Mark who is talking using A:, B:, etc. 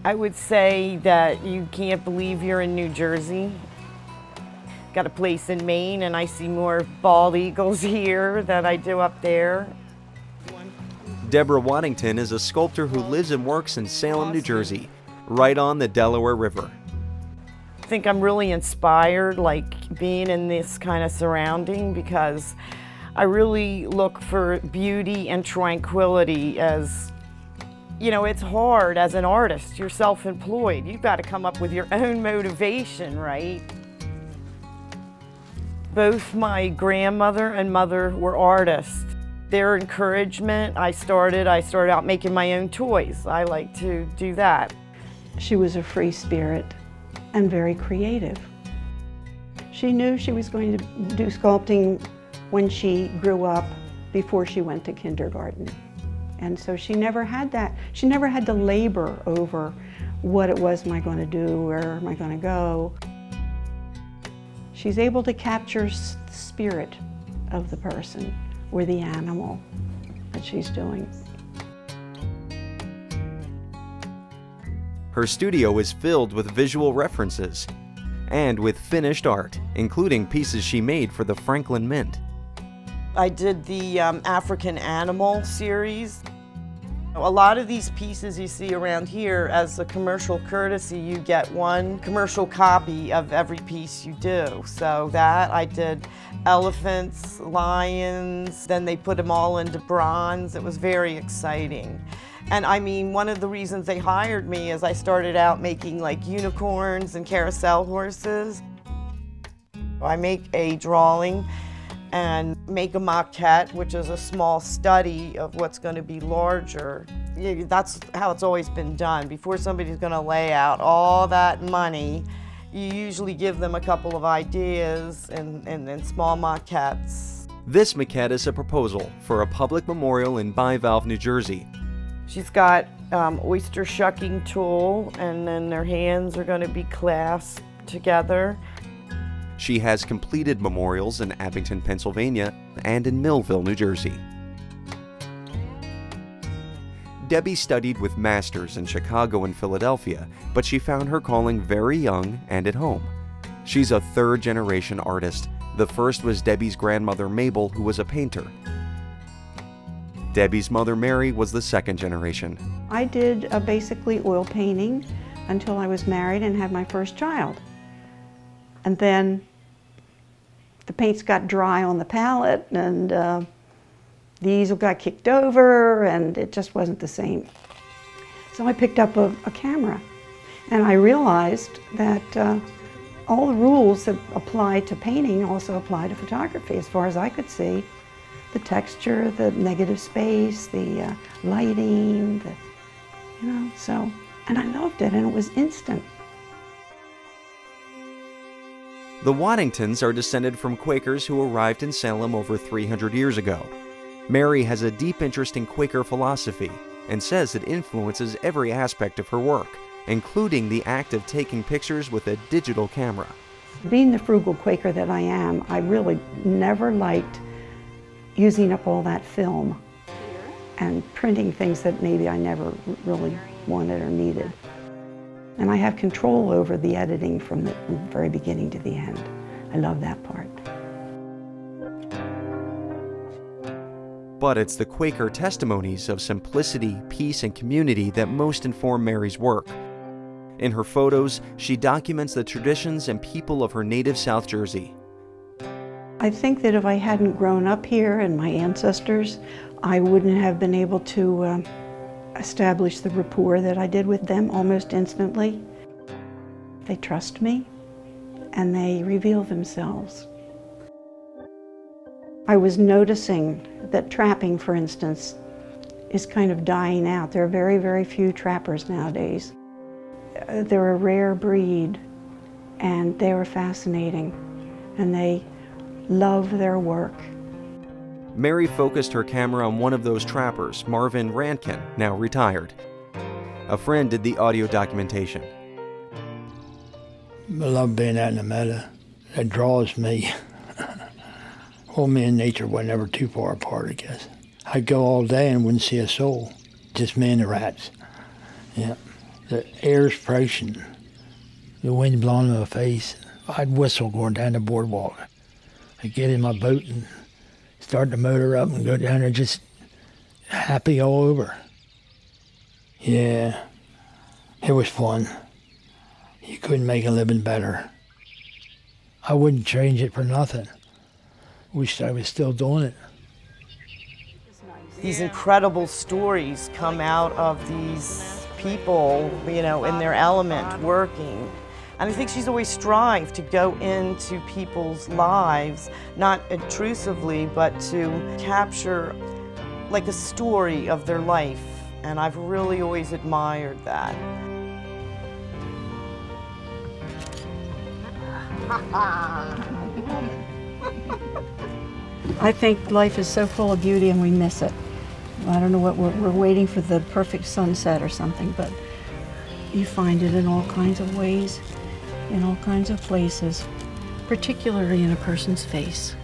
A: I would say that you can't believe you're in New Jersey. Got a place in Maine, and I see more bald eagles here than I do up there.
B: Deborah Waddington is a sculptor who lives and works in Salem, New Jersey, right on the Delaware River.
A: I think I'm really inspired, like being in this kind of surrounding, because I really look for beauty and tranquility. As you know, it's hard as an artist. You're self-employed. You've got to come up with your own motivation, right? Both my grandmother and mother were artists. Their encouragement, I started out making my own toys. I like to do that.
C: She was a free spirit and very creative. She knew she was going to do sculpting when she grew up, before she went to kindergarten. And so she never had that. She never had to labor over what it was, am I going to do, where am I going to go. She's able to capture the spirit of the person or the animal that she's doing.
B: Her studio is filled with visual references and with finished art, including pieces she made for the Franklin Mint.
A: I did the African Animal series. A lot of these pieces you see around here, as a commercial courtesy, you get one commercial copy of every piece you do. So that, I did elephants, lions, then they put them all into bronze. It was very exciting. And I mean, one of the reasons they hired me is I started out making like unicorns and carousel horses. I make a drawing and make a maquette, which is a small study of what's going to be larger. That's how it's always been done. Before somebody's going to lay out all that money, you usually give them a couple of ideas and small maquettes.
B: This maquette is a proposal for a public memorial in Bivalve, New Jersey.
A: She's got oyster shucking tool, and then their hands are going to be clasped together.
B: She has completed memorials in Abington, Pennsylvania, and in Millville, New Jersey. Debbie studied with masters in Chicago and Philadelphia, but she found her calling very young and at home. She's a third-generation artist. The first was Debbie's grandmother, Mabel, who was a painter. Debbie's mother, Mary, was the second generation.
C: I did basically oil painting until I was married and had my first child. And then the paints got dry on the palette, and the easel got kicked over, and it just wasn't the same. So I picked up a camera, and I realized that all the rules that apply to painting also apply to photography, as far as I could see. The texture, the negative space, the lighting, so, and I loved it, and it was instant.
B: The Waddingtons are descended from Quakers who arrived in Salem over 300 years ago. Mary has a deep interest in Quaker philosophy and says it influences every aspect of her work, including the act of taking pictures with a digital camera.
C: Being the frugal Quaker that I am, I really never liked using up all that film and printing things that maybe I never really wanted or needed. And I have control over the editing from the very beginning to the end. I love that part.
B: But it's the Quaker testimonies of simplicity, peace, and community that most inform Mary's work. In her photos, she documents the traditions and people of her native South Jersey.
C: I think that if I hadn't grown up here and my ancestors, I wouldn't have been able to establish the rapport that I did with them almost instantly. They trust me, and they reveal themselves. I was noticing that trapping, for instance, is kind of dying out. There are very, very few trappers nowadays. They're a rare breed, and they were fascinating, and they love their work.
B: Mary focused her camera on one of those trappers, Marvin Rankin, now retired. A friend did the audio documentation.
D: I love being out in the meadow. That draws me. Well, me and nature were never too far apart, I guess. I'd go all day and wouldn't see a soul, just me and the rats. Yeah. The air's pricing, the wind blowing in my face. I'd whistle going down the boardwalk. I'd get in my boat and start the motor up and go down there just happy all over. Yeah, it was fun. You couldn't make a living better. I wouldn't change it for nothing. Wished I was still doing it.
A: These incredible stories come out of these people, you know, in their element, working. And I think she's always strived to go into people's lives, not intrusively, but to capture like a story of their life. And I've really always admired that.
C: I think life is so full of beauty and we miss it. I don't know what we're waiting for the perfect sunset or something, but you find it in all kinds of ways, in all kinds of places, particularly in a person's face.